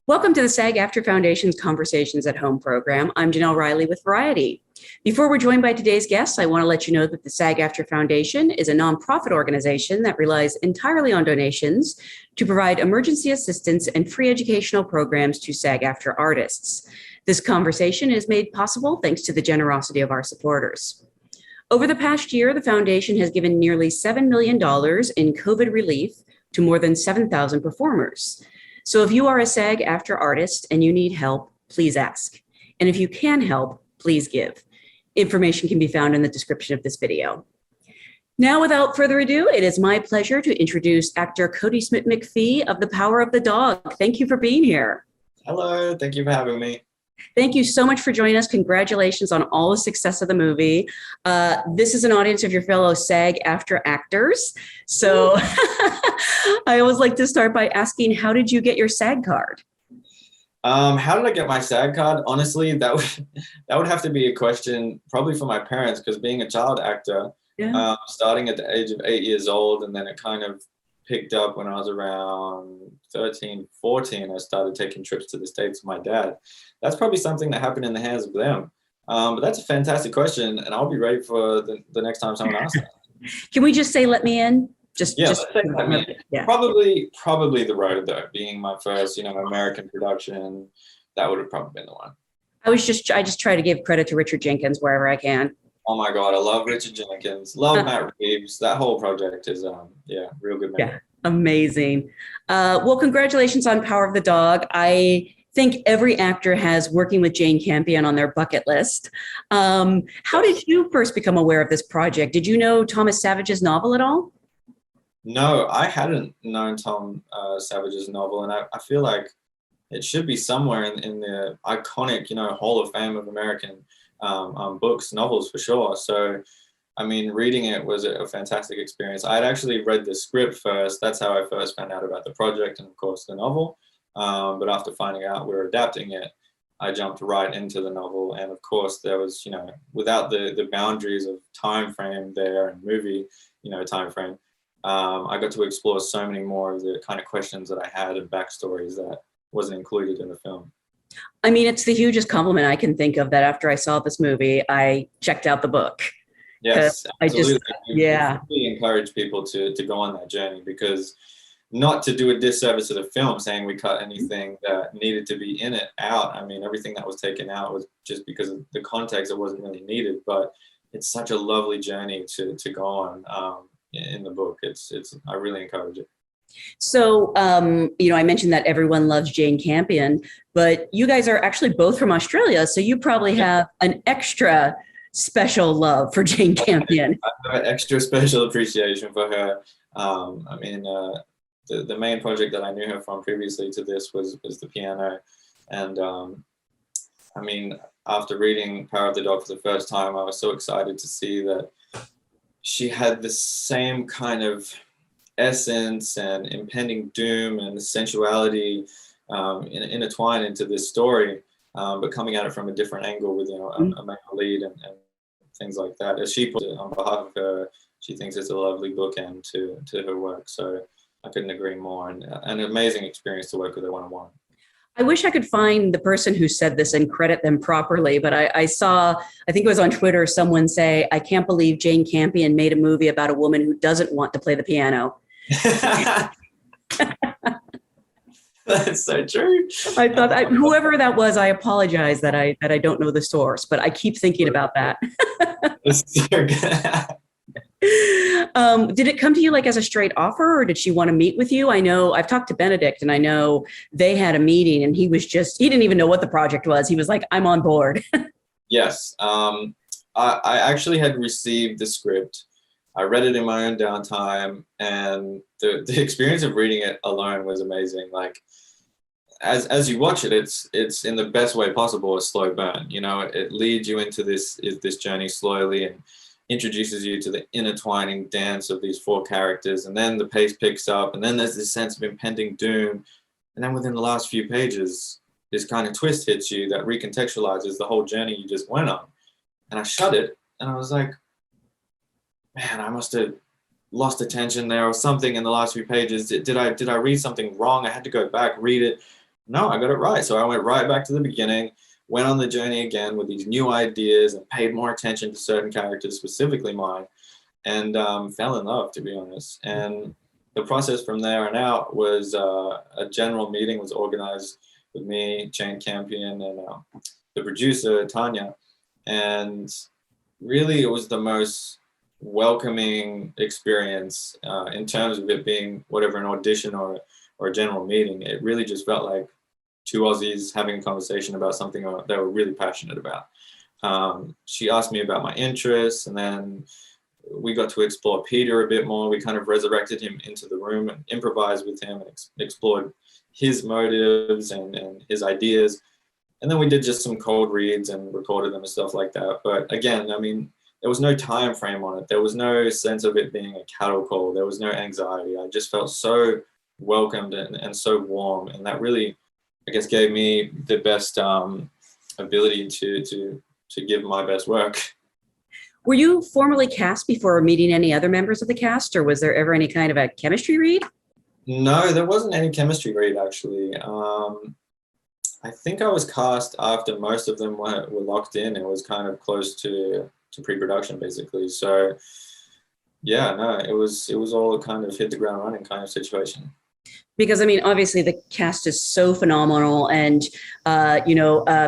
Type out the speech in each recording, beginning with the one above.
Welcome to the SAG-AFTRA Foundation's Conversations at Home program. I'm Jenelle Riley with Variety. Before we're joined by today's guests, I want to let you know that the SAG-AFTRA Foundation is a nonprofit organization that relies entirely on donations to provide emergency assistance and free educational programs to SAG-AFTRA artists. This conversation is made possible thanks to the generosity of our supporters. Over the past year, the foundation has given nearly $7 million in COVID relief to more than 7,000 performers. So if you are a SAG-AFTRA artist and you need help, please ask. And if you can help, please give. Information can be found in the description of this video. Now, without further ado, it is my pleasure to introduce actor Kodi Smit-McPhee of The Power of the Dog. Thank you for being here. Hello, thank you for having me. Thank you so much for joining us. Congratulations on all the success of the movie. This is an audience of your fellow SAG-AFTRA actors. So I always like to start by asking, how did you get your SAG card? How did I get my SAG card? Honestly, that would have to be a question probably for my parents, because being a child actor, starting at the age of 8 years old, and then it kind of picked up when I was around 13, 14. I started taking trips to the States with my dad. That's probably something that happened in the hands of them. But that's a fantastic question, and I'll be ready for the next time someone asks that. Can we just say, let me in? Yeah. Probably The Road, though, being my first, American production. That would have probably been the one. I just try to give credit to Richard Jenkins wherever I can. Oh my God, I love Richard Jenkins. Love Matt Reeves. That whole project is, real good. Yeah, amazing. Well, congratulations on Power of the Dog. I think every actor has working with Jane Campion on their bucket list. How did you first become aware of this project? Did you know Thomas Savage's novel at all? No, I hadn't known Tom Savage's novel, and I feel like it should be somewhere in the iconic, Hall of Fame of American books, novels for sure. So, I mean, reading it was a fantastic experience. I had actually read the script first. That's how I first found out about the project and, of course, the novel. But after finding out we were adapting it, I jumped right into the novel. And, of course, there was, without the boundaries of time frame there and movie, time frame, I got to explore so many more of the kind of questions that I had and backstories that wasn't included in the film. I mean, it's the hugest compliment I can think of that after I saw this movie, I checked out the book. Yes, absolutely. I really encourage people to go on that journey, because not to do a disservice to the film saying we cut anything that needed to be in it out. I mean, everything that was taken out was just because of the context. It wasn't really needed, but it's such a lovely journey to go on in the book. I really encourage it. So, I mentioned that everyone loves Jane Campion, but you guys are actually both from Australia. So you probably have an extra special love for Jane Campion. I have an extra special appreciation for her. The main project that I knew her from previously to this was the piano. And after reading Power of the Dog for the first time, I was so excited to see that she had the same kind of essence and impending doom and sensuality intertwined into this story, but coming at it from a different angle with a male lead and things like that. As she put it, on behalf of her, she thinks it's a lovely bookend to her work. So I couldn't agree more, and an amazing experience to work with her one-on-one. I wish I could find the person who said this and credit them properly, but I saw, I think it was on Twitter, someone say, "I can't believe Jane Campion made a movie about a woman who doesn't want to play the piano." That's so true. I thought whoever that was, I apologize that I don't know the source, but I keep thinking about that. Did it come to you like as a straight offer, or did she want to meet with you? I know I've talked to Benedict, and I know they had a meeting, and he didn't even know what the project was. He was like, "I'm on board." Yes. I actually had received the script. I read it in my own downtime, and the experience of reading it alone was amazing. Like, as you watch it, it's in the best way possible a slow burn. It leads you into this journey slowly and introduces you to the intertwining dance of these four characters, and then the pace picks up, and then there's this sense of impending doom, and then within the last few pages, this kind of twist hits you that recontextualizes the whole journey you just went on. And I shut it, and I was like, man, I must have lost attention there or something in the last few pages. Did I read something wrong? I had to go back, read it. No, I got it right. So I went right back to the beginning, went on the journey again with these new ideas and paid more attention to certain characters, specifically mine, and fell in love, to be honest. And the process from there on out was a general meeting was organized with me, Jane Campion, and the producer, Tanya. And really, it was the most welcoming experience in terms of it being whatever, an audition or a general meeting. It really just felt like two Aussies having a conversation about something they were really passionate about. She asked me about my interests, and then we got to explore Peter a bit more. We kind of resurrected him into the room and improvised with him and explored his motives and his ideas. And then we did just some cold reads and recorded them and stuff like that. But again, I mean, there was no time frame on it. There was no sense of it being a cattle call. There was no anxiety. I just felt so welcomed and so warm. And that really, I guess, gave me the best ability to give my best work. Were you formally cast before meeting any other members of the cast, or was there ever any kind of a chemistry read? No, there wasn't any chemistry read, actually. I think I was cast after most of them were locked in. It was kind of close to pre-production, basically. So yeah, no, it was all kind of hit the ground running kind of situation. Because, I mean, obviously the cast is so phenomenal. And,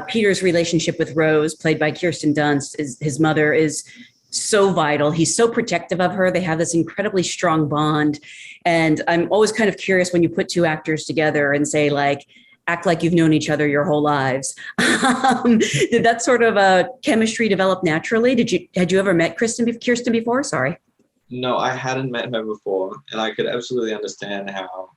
Peter's relationship with Rose, played by Kirsten Dunst, his mother, is so vital. He's so protective of her. They have this incredibly strong bond. And I'm always kind of curious when you put two actors together and say, like, act like you've known each other your whole lives. Did that sort of chemistry develop naturally? Had you ever met Kirsten before? Sorry. No, I hadn't met her before. And I could absolutely understand how,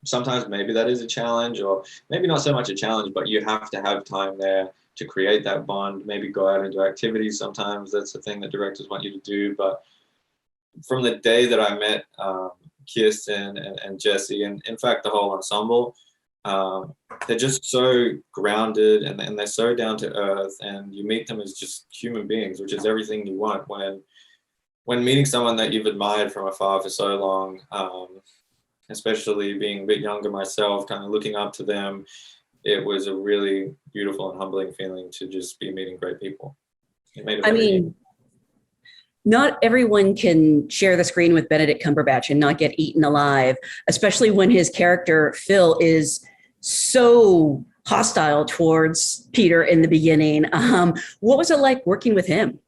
sometimes maybe that is a challenge, or maybe not so much a challenge, but you have to have time there to create that bond, maybe go out and do activities. Sometimes that's the thing that directors want you to do. But from the day that I met Kirsten and Jesse, and in fact, the whole ensemble, they're just so grounded and they're so down to earth, and you meet them as just human beings, which is everything you want when meeting someone that you've admired from afar for so long. Especially being a bit younger myself, kind of looking up to them, it was a really beautiful and humbling feeling to just be meeting great people. It made it not everyone can share the screen with Benedict Cumberbatch and not get eaten alive, especially when his character, Phil, is so hostile towards Peter in the beginning. What was it like working with him?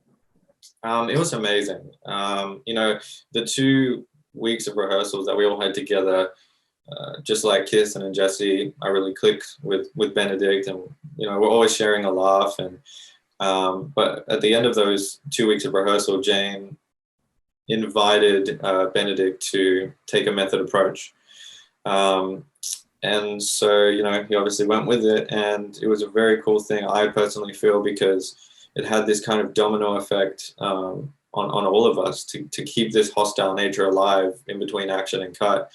It was amazing. The 2 weeks of rehearsals that we all had together, just like Kirsten and Jesse, I really clicked with Benedict, and we're always sharing a laugh. And but at the end of those 2 weeks of rehearsal, Jane invited Benedict to take a method approach, and so he obviously went with it, and it was a very cool thing, I personally feel, because it had this kind of domino effect on all of us to keep this hostile nature alive in between action and cut.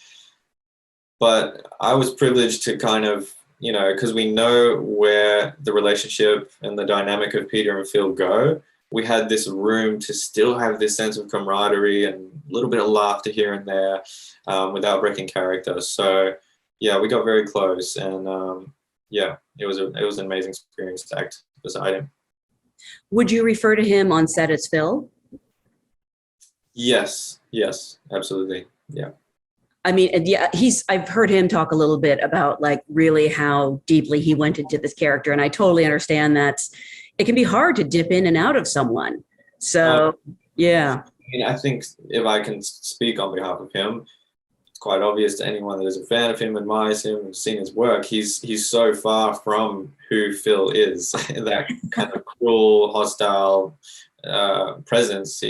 But I was privileged to kind of, because we know where the relationship and the dynamic of Peter and Phil go, we had this room to still have this sense of camaraderie and a little bit of laughter here and there without breaking character. So yeah, we got very close, and it was an amazing experience to act beside him. Would you refer to him on set as Phil? Yes, absolutely. Yeah. I mean, yeah, I've heard him talk a little bit about like really how deeply he went into this character. And I totally understand that it can be hard to dip in and out of someone. So, yeah. I think if I can speak on behalf of him, it's quite obvious to anyone that is a fan of him, admires him, and seen his work. He's so far from who Phil is, that kind of cruel, hostile presence.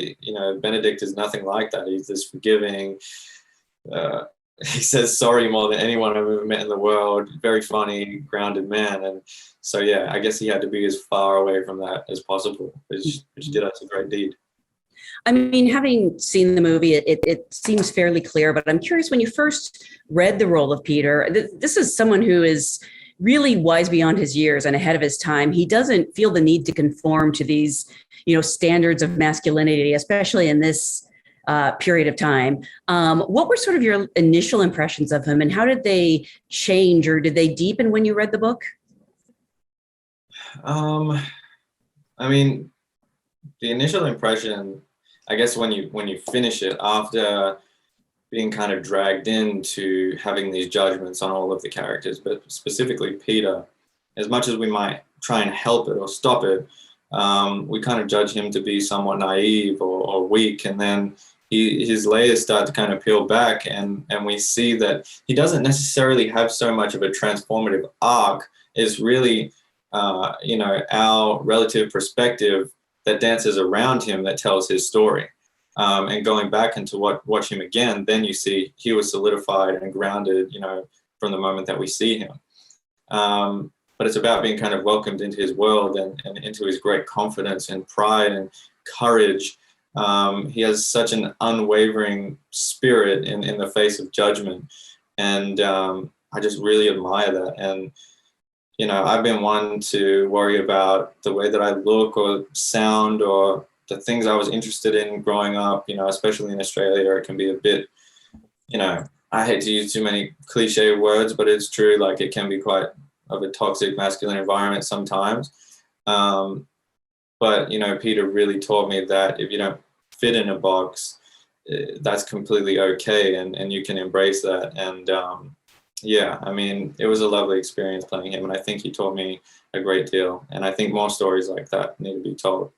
Benedict is nothing like that. He's this forgiving, he says sorry more than anyone I've ever met in the world, very funny, grounded man. And so yeah, I guess he had to be as far away from that as possible, which did us a great deed. I mean, having seen the movie, it seems fairly clear, but I'm curious, when you first read the role of Peter, this is someone who is really wise beyond his years and ahead of his time. He doesn't feel the need to conform to these, standards of masculinity, especially in this period of time. What were sort of your initial impressions of him, and how did they change, or did they deepen when you read the book? I mean, the initial impression, I guess, when you finish it after being kind of dragged into having these judgments on all of the characters, but specifically Peter, as much as we might try and help it or stop it, we kind of judge him to be somewhat naive or weak, and then his layers start to kind of peel back, and we see that he doesn't necessarily have so much of a transformative arc. It's really, our relative perspective that dances around him that tells his story. And going back into watch him again, then you see he was solidified and grounded, from the moment that we see him. But it's about being kind of welcomed into his world and into his great confidence and pride and courage. He has such an unwavering spirit in the face of judgment. And I just really admire that. And, I've been one to worry about the way that I look or sound or the things I was interested in growing up, especially in Australia. It can be a bit, I hate to use too many cliche words, but it's true. Like, it can be quite of a toxic masculine environment sometimes. But, Peter really taught me that if you don't fit in a box, that's completely okay. And you can embrace that. And it was a lovely experience playing him. And I think he taught me a great deal. And I think more stories like that need to be told.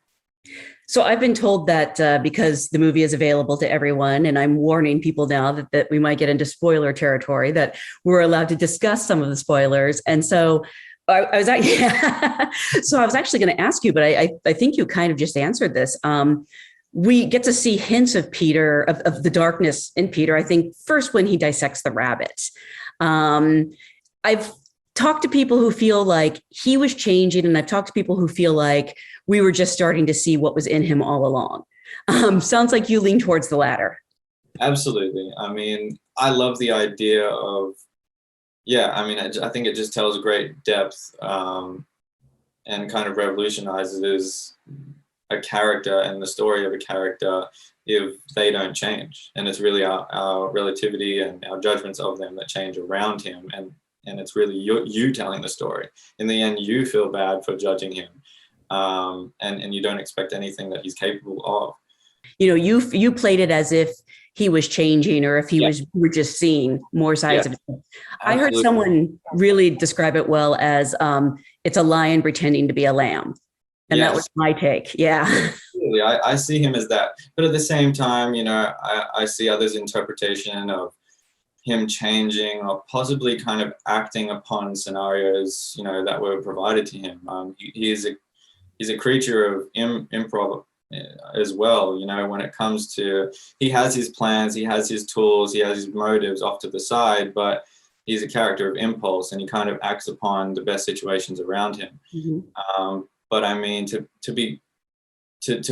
So I've been told that because the movie is available to everyone, and I'm warning people now that we might get into spoiler territory, that we're allowed to discuss some of the spoilers. And so I was actually going to ask you, but I think you kind of just answered this. We get to see hints of Peter, of the darkness in Peter, I think, first when he dissects the rabbit. I've talked to people who feel like he was changing, and I've talked to people who feel like we were just starting to see what was in him all along. Sounds like you lean towards the latter. Absolutely. I mean, I love the idea of, I think it just tells great depth and kind of revolutionizes a character and the story of a character if they don't change. And it's really our relativity and our judgments of them that change around him. And it's really you telling the story. In the end, you feel bad for judging him. And you don't expect anything that he's capable of. You played it as if he was changing, or if we were just seeing more sides of him. I heard someone really describe it well as it's a lion pretending to be a lamb. And that was my take. Yeah. Absolutely. I see him as that. But at the same time, I see others' interpretation of him changing or possibly kind of acting upon scenarios, that were provided to him. He's a creature of improv as well, when it comes to, he has his plans, he has his tools, he has his motives off to the side, but he's a character of impulse, and he kind of acts upon the best situations around him. Mm-hmm. But I mean, to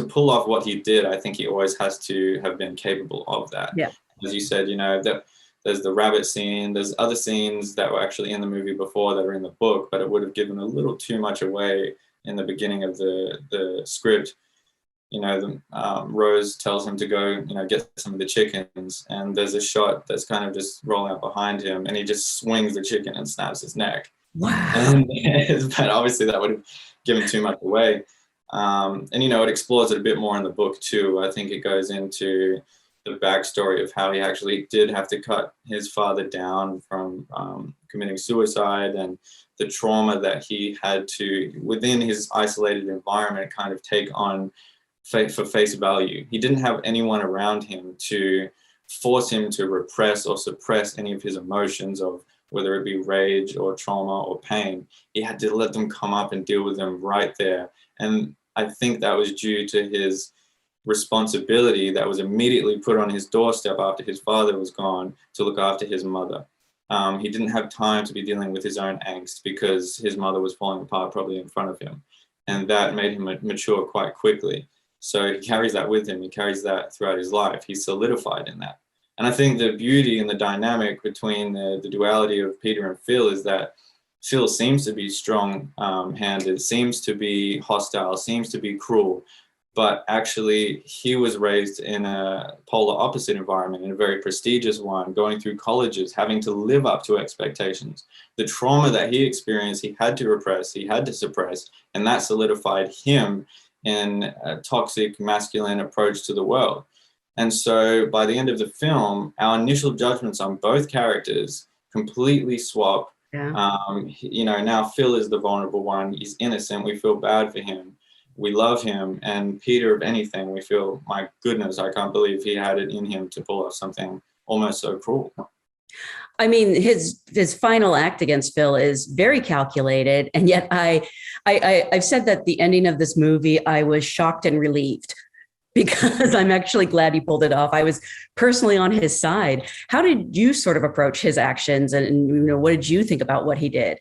pull off what he did, I think he always has to have been capable of that. Yeah. As you said, that there's the rabbit scene, there's other scenes that were actually in the movie before that are in the book, but it would have given a little too much away in the beginning of the script. Rose tells him to go, get some of the chickens, and there's a shot that's kind of just rolling up behind him, and he just swings the chicken and snaps his neck. Wow. But obviously that would have given too much away. It explores it a bit more in the book too. I think it goes into the backstory of how he actually did have to cut his father down from committing suicide, and the trauma that he had to, within his isolated environment, kind of take on for face value. He didn't have anyone around him to force him to repress or suppress any of his emotions, of whether it be rage or trauma or pain. He had to let them come up and deal with them right there. And I think that was due to his responsibility that was immediately put on his doorstep after his father was gone to look after his mother. He didn't have time to be dealing with his own angst because his mother was falling apart probably in front of him. And that made him mature quite quickly. So he carries that with him. He carries that throughout his life. He's solidified in that. And I think the beauty and the dynamic between the duality of Peter and Phil is that Phil seems to be strong-handed, seems to be hostile, seems to be cruel, but actually he was raised in a polar opposite environment, in a very prestigious one, going through colleges, having to live up to expectations. The trauma that he experienced, he had to repress, he had to suppress, and that solidified him in a toxic masculine approach to the world. And so by the end of the film, our initial judgments on both characters completely swap. Yeah. You know, now Phil is the vulnerable one. He's innocent. We feel bad for him. We love him. And Peter, if anything, we feel, my goodness, I can't believe he had it in him to pull off something almost so cruel. I mean, his final act against Phil is very calculated, and yet I've said that the ending of this movie, I was shocked and relieved, because I'm actually glad he pulled it off. I was personally on his side. How did you sort of approach his actions, and you know, what did you think about what he did?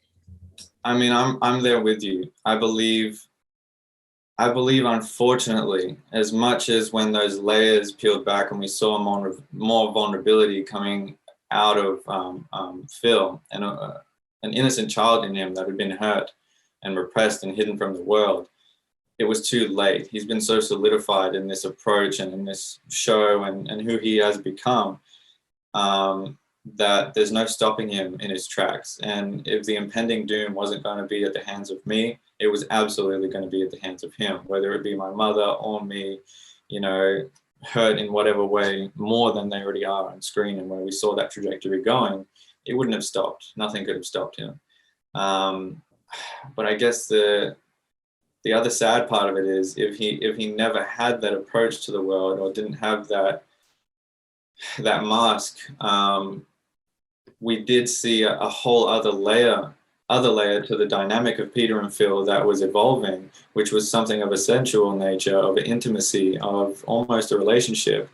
I mean, I'm there with you. I believe, unfortunately, as much as when those layers peeled back and we saw more vulnerability coming out of Phil, and an innocent child in him that had been hurt and repressed and hidden from the world, it was too late. He's been so solidified in this approach and in this show and who he has become, that there's no stopping him in his tracks. And if the impending doom wasn't going to be at the hands of me, it was absolutely going to be at the hands of him, whether it be my mother or me, you know, hurt in whatever way more than they already are on screen. And where we saw that trajectory going, it wouldn't have stopped. Nothing could have stopped him. But I guess the other sad part of it is, if he never had that approach to the world, or didn't have that mask, we did see a whole other layer to the dynamic of Peter and Phil that was evolving, which was something of a sensual nature, of intimacy, of almost a relationship.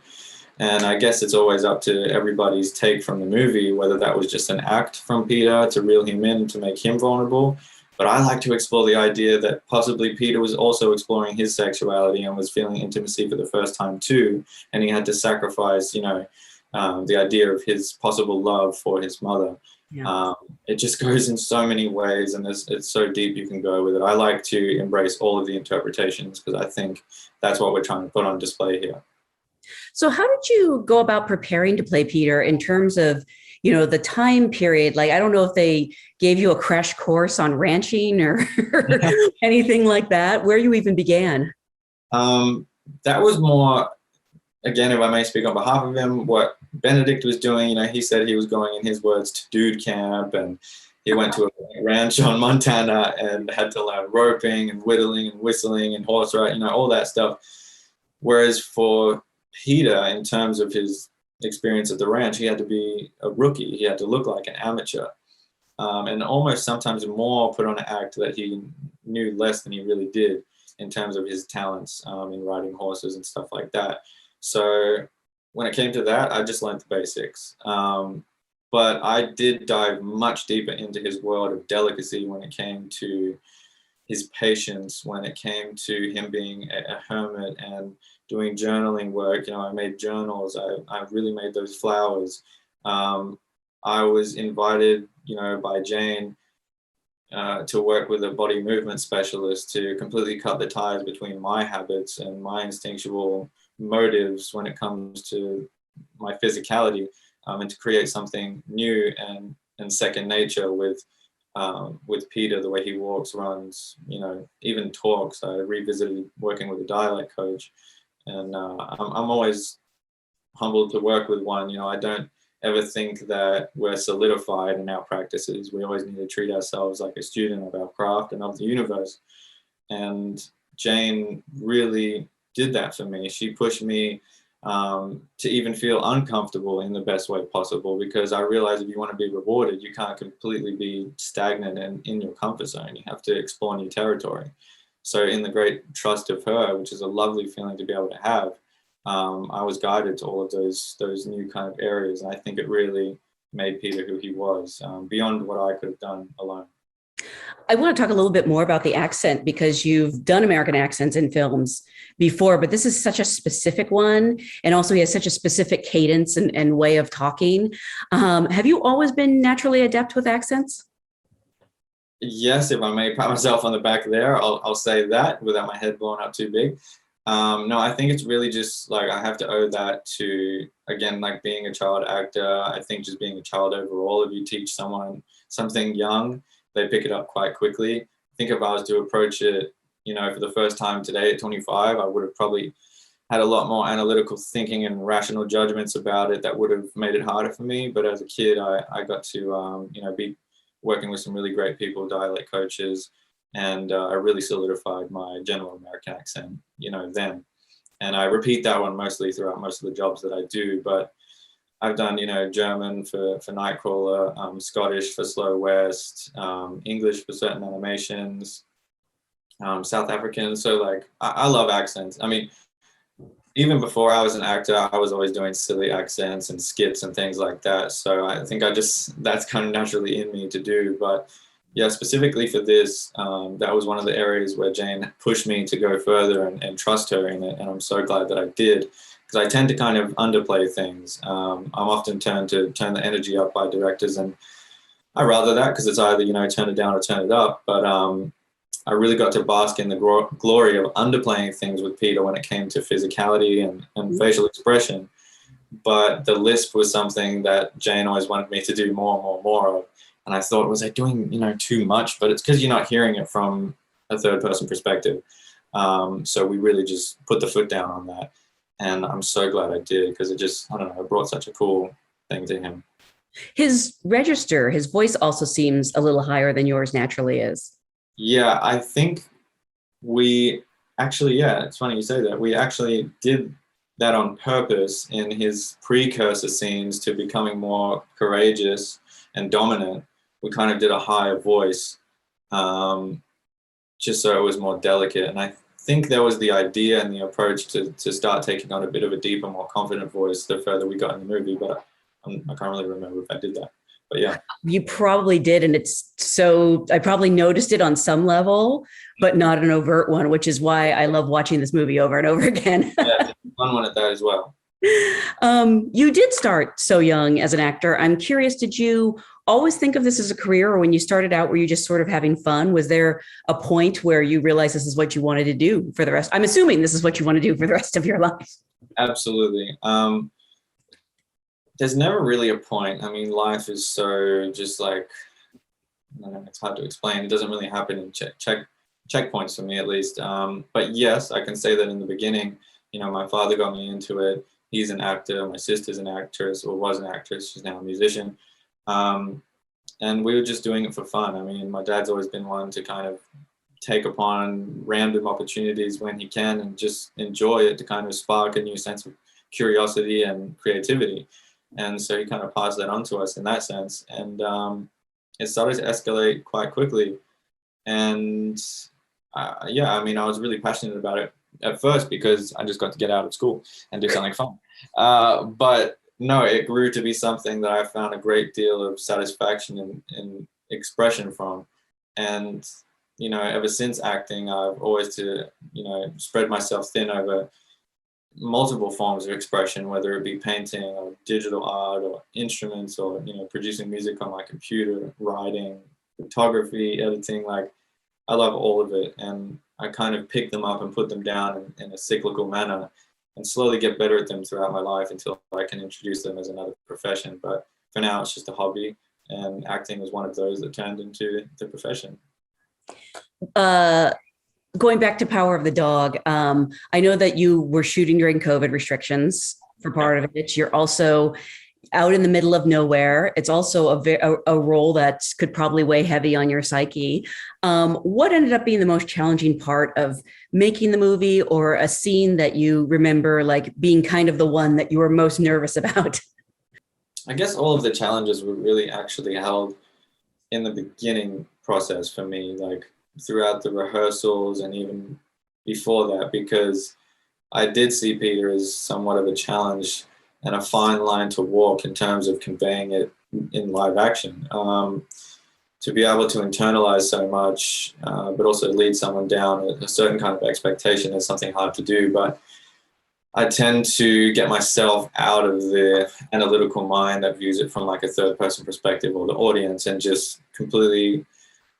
And I guess it's always up to everybody's take from the movie, whether that was just an act from Peter to reel him in, to make him vulnerable. But I like to explore the idea that possibly Peter was also exploring his sexuality and was feeling intimacy for the first time too. And he had to sacrifice, you know, the idea of his possible love for his mother. Yeah. It just goes in so many ways, and it's so deep you can go with it. I like to embrace all of the interpretations, because I think that's what we're trying to put on display here. So how did you go about preparing to play Peter, in terms of, you know, the time period? Like, I don't know if they gave you a crash course on ranching or anything like that, where you even began. That was more, again, if I may speak on behalf of him, what Benedict was doing. You know, he said he was going, in his words, to dude camp, and he went to a ranch on Montana and had to learn roping and whittling and whistling and horse riding, you know, all that stuff. Whereas for Peter, in terms of his experience at the ranch, he had to be a rookie. He had to look like an amateur, and almost sometimes more put on an act that he knew less than he really did in terms of his talents in riding horses and stuff like that. So when it came to that, I just learned the basics. But I did dive much deeper into his world of delicacy when it came to his patience, when it came to him being a hermit and doing journaling work. You know, I made journals. I really made those flowers. I was invited, you know, by Jane to work with a body movement specialist to completely cut the ties between my habits and my instinctual motives when it comes to my physicality, and to create something new and second nature with Peter, the way he walks, runs, you know, even talks. I revisited working with a dialect coach, and I'm always humbled to work with one. You know, I don't ever think that we're solidified in our practices. We always need to treat ourselves like a student of our craft and of the universe. And Jane really did that for me. She pushed me to even feel uncomfortable in the best way possible, because I realized if you want to be rewarded, you can't completely be stagnant and in your comfort zone. You have to explore new territory. So in the great trust of her, which is a lovely feeling to be able to have, I was guided to all of those new kind of areas. And I think it really made Peter who he was, beyond what I could have done alone. I want to talk a little bit more about the accent, because you've done American accents in films before, but this is such a specific one. And also he has such a specific cadence and way of talking. Have you always been naturally adept with accents? Yes, if I may pat myself on the back there, I'll say that without my head blowing up too big. No, I think it's really just like I have to owe that to, again, like being a child actor. I think just being a child overall, if you teach someone something young, they pick it up quite quickly. I think if I was to approach it, for the first time today at 25, I would have probably had a lot more analytical thinking and rational judgments about it that would have made it harder for me. But as a kid, I got to, be working with some really great people, dialect coaches, and I really solidified my general American accent, then. And I repeat that one mostly throughout most of the jobs that I do, but I've done, German for Nightcrawler, Scottish for Slow West, English for certain animations, South African. So like, I love accents. I mean, even before I was an actor, I was always doing silly accents and skits and things like that. So I think that's kind of naturally in me to do. But yeah, specifically for this, that was one of the areas where Jane pushed me to go further and trust her in it. And I'm so glad that I did, because I tend to kind of underplay things. I'm often turned to turn the energy up by directors, and I rather that, because it's either, turn it down or turn it up. But I really got to bask in the glory of underplaying things with Peter when it came to physicality and facial expression. But the lisp was something that Jane always wanted me to do more and more of. And I thought, was I doing, too much? But it's because you're not hearing it from a third person perspective. So we really just put the foot down on that. And I'm so glad I did, because it just, I don't know, it brought such a cool thing to him. His register, his voice also seems a little higher than yours naturally is. Yeah, I think we actually, it's funny you say that. We actually did that on purpose in his precursor scenes to becoming more courageous and dominant. We kind of did a higher voice, just so it was more delicate. And I think that was the idea and the approach to start taking on a bit of a deeper, more confident voice the further we got in the movie. But I can't really remember if I did that. But yeah. You probably did. And I probably noticed it on some level, but not an overt one, which is why I love watching this movie over and over again. Yeah, it's a fun one at that as well. You did start so young as an actor. I'm curious, did you always think of this as a career, or when you started out, were you just sort of having fun? Was there a point where you realized this is what you wanted to do for the rest? I'm assuming this is what you want to do for the rest of your life. Absolutely. There's never really a point. I mean, life is so just like, I don't know, it's hard to explain. It doesn't really happen in checkpoints for me, at least. But yes, I can say that in the beginning, my father got me into it. He's an actor. My sister's an actress, or was an actress. She's now a musician. And we were just doing it for fun. I mean, my dad's always been one to kind of take upon random opportunities when he can and just enjoy it, to kind of spark a new sense of curiosity and creativity. And so he kind of passed that on to us in that sense. And it started to escalate quite quickly. And I mean, I was really passionate about it at first because I just got to get out of school and do something fun. But no, it grew to be something that I found a great deal of satisfaction and expression from. And, ever since acting, I've always to, spread myself thin over multiple forms of expression, whether it be painting or digital art or instruments or, producing music on my computer, writing, photography, editing. Like, I love all of it. And I kind of pick them up and put them down in a cyclical manner and slowly get better at them throughout my life until I can introduce them as another profession. But for now, it's just a hobby, and acting was one of those that turned into the profession. Going back to Power of the Dog, I know that you were shooting during COVID restrictions for part of it. You're also out in the middle of nowhere. It's also a role that could probably weigh heavy on your psyche. What ended up being the most challenging part of making the movie, or a scene that you remember like being kind of the one that you were most nervous about? I guess all of the challenges were really actually held in the beginning process for me, like throughout the rehearsals and even before that, because I did see Peter as somewhat of a challenge and a fine line to walk in terms of conveying it in live action. To be able to internalize so much, but also lead someone down a certain kind of expectation is something hard to do. But I tend to get myself out of the analytical mind that views it from like a third person perspective or the audience, and just completely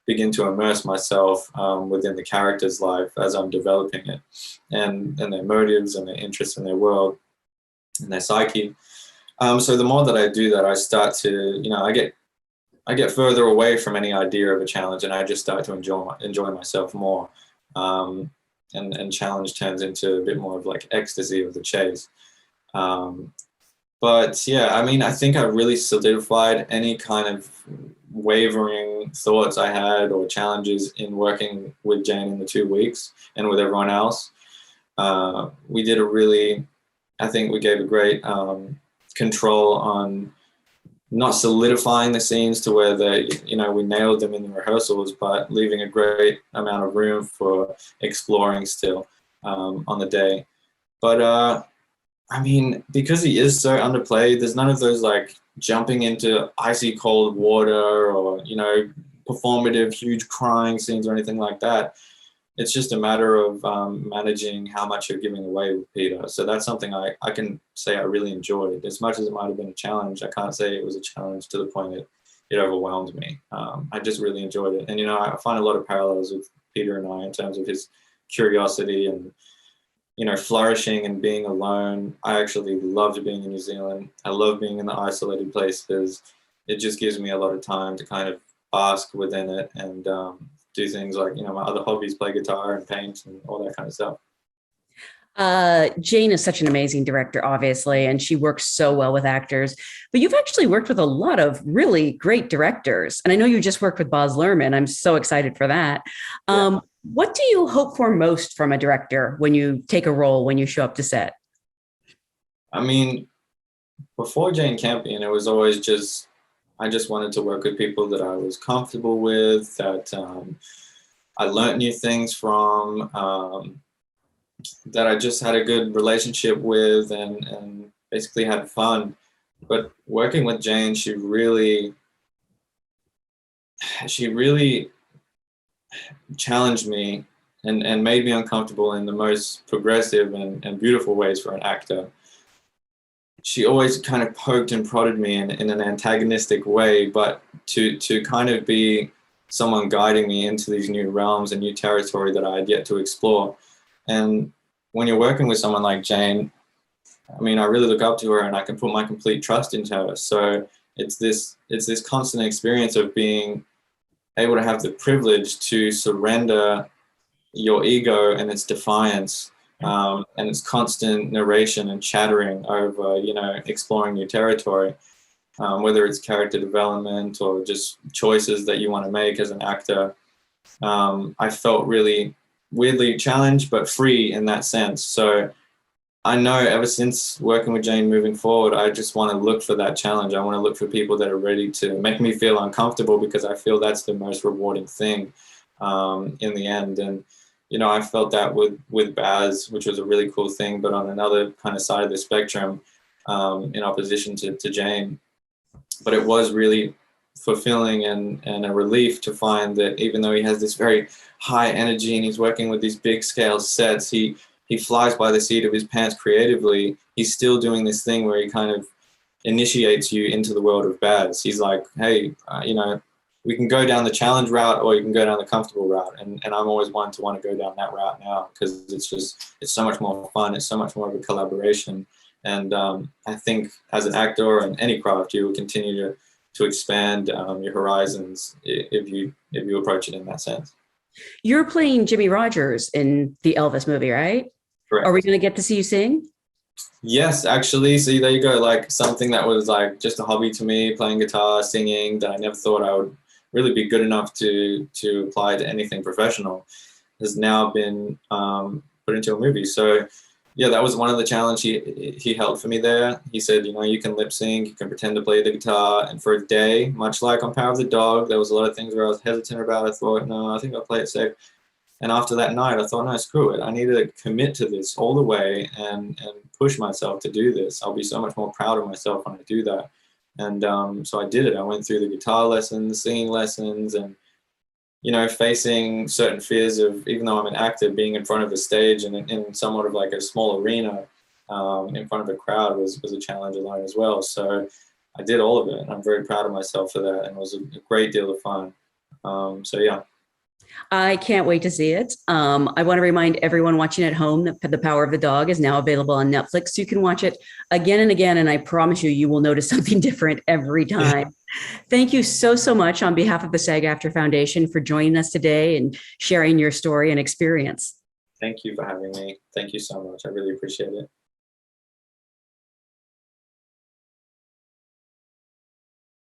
begin to immerse myself within the character's life as I'm developing it, and their motives and their interests in their world and their psyche. So the more that I do that, I start to, I get further away from any idea of a challenge, and I just start to enjoy myself more. And challenge turns into a bit more of like ecstasy of the chase. But yeah, I mean, I think I really solidified any kind of wavering thoughts I had or challenges in working with Jane in the 2 weeks and with everyone else. We did I think we gave a great control on not solidifying the scenes to where we nailed them in the rehearsals, but leaving a great amount of room for exploring still on the day. But I mean, because he is so underplayed, there's none of those like jumping into icy cold water or, performative huge crying scenes or anything like that. It's just a matter of managing how much you're giving away with Peter. So that's something I can say I really enjoyed. As much as it might have been a challenge, I can't say it was a challenge to the point that it overwhelmed me. I just really enjoyed it. And, I find a lot of parallels with Peter and I in terms of his curiosity and, flourishing and being alone. I actually loved being in New Zealand. I love being in the isolated places. It just gives me a lot of time to kind of bask within it and do things like, my other hobbies, play guitar and paint and all that kind of stuff. Jane is such an amazing director, obviously, and she works so well with actors. But you've actually worked with a lot of really great directors. And I know you just worked with Baz Luhrmann. I'm so excited for that. Yeah. What do you hope for most from a director when you take a role, when you show up to set? I mean, before Jane Campion, it was always I just wanted to work with people that I was comfortable with, that I learned new things from, that I just had a good relationship with and basically had fun. But working with Jane, she really challenged me and made me uncomfortable in the most progressive and beautiful ways for an actor. She always kind of poked and prodded me in an antagonistic way, but to kind of be someone guiding me into these new realms and new territory that I had yet to explore. And when you're working with someone like Jane, I mean, I really look up to her and I can put my complete trust into her. So it's this constant experience of being able to have the privilege to surrender your ego and its defiance and its constant narration and chattering over, exploring new territory, whether it's character development or just choices that you want to make as an actor. I felt really weirdly challenged, but free in that sense. So I know ever since working with Jane moving forward, I just want to look for that challenge. I want to look for people that are ready to make me feel uncomfortable, because I feel that's the most rewarding thing in the end. And, I felt that with Baz, which was a really cool thing, but on another kind of side of the spectrum, in opposition to Jane. But it was really fulfilling and a relief to find that even though he has this very high energy and he's working with these big scale sets, he flies by the seat of his pants creatively, he's still doing this thing where he kind of initiates you into the world of Baz. He's like, hey, we can go down the challenge route or you can go down the comfortable route. And I'm always one to want to go down that route now, because it's so much more fun. It's so much more of a collaboration. And I think as an actor or in any craft, you will continue to expand your horizons if you approach it in that sense. You're playing Jimmy Rogers in the Elvis movie, right? Correct. Are we going to get to see you sing? Yes, actually. See, there you go. Like something that was like just a hobby to me, playing guitar, singing, that I never thought I would really be good enough to apply to anything professional, has now been put into a movie. So yeah, that was one of the challenges he held for me there. He said, you can lip sync, you can pretend to play the guitar, and for a day, much like on Power of the Dog, there was a lot of things where I was hesitant about. I thought, no, I think I'll play it safe. And after that night, I thought, no, screw it. I need to commit to this all the way and push myself to do this. I'll be so much more proud of myself when I do that. And so I did it. I went through the guitar lessons, singing lessons, and facing certain fears of, even though I'm an actor, being in front of a stage and in somewhat of like a small arena in front of a crowd was a challenge alone as well. So I did all of it, and I'm very proud of myself for that, and it was a great deal of fun. So yeah. I can't wait to see it. I want to remind everyone watching at home that The Power of the Dog is now available on Netflix. You can watch it again and again, and I promise you will notice something different every time. Thank you so much on behalf of the SAG-AFTRA Foundation for joining us today and sharing your story and experience. Thank you for having me. Thank you so much. I really appreciate it.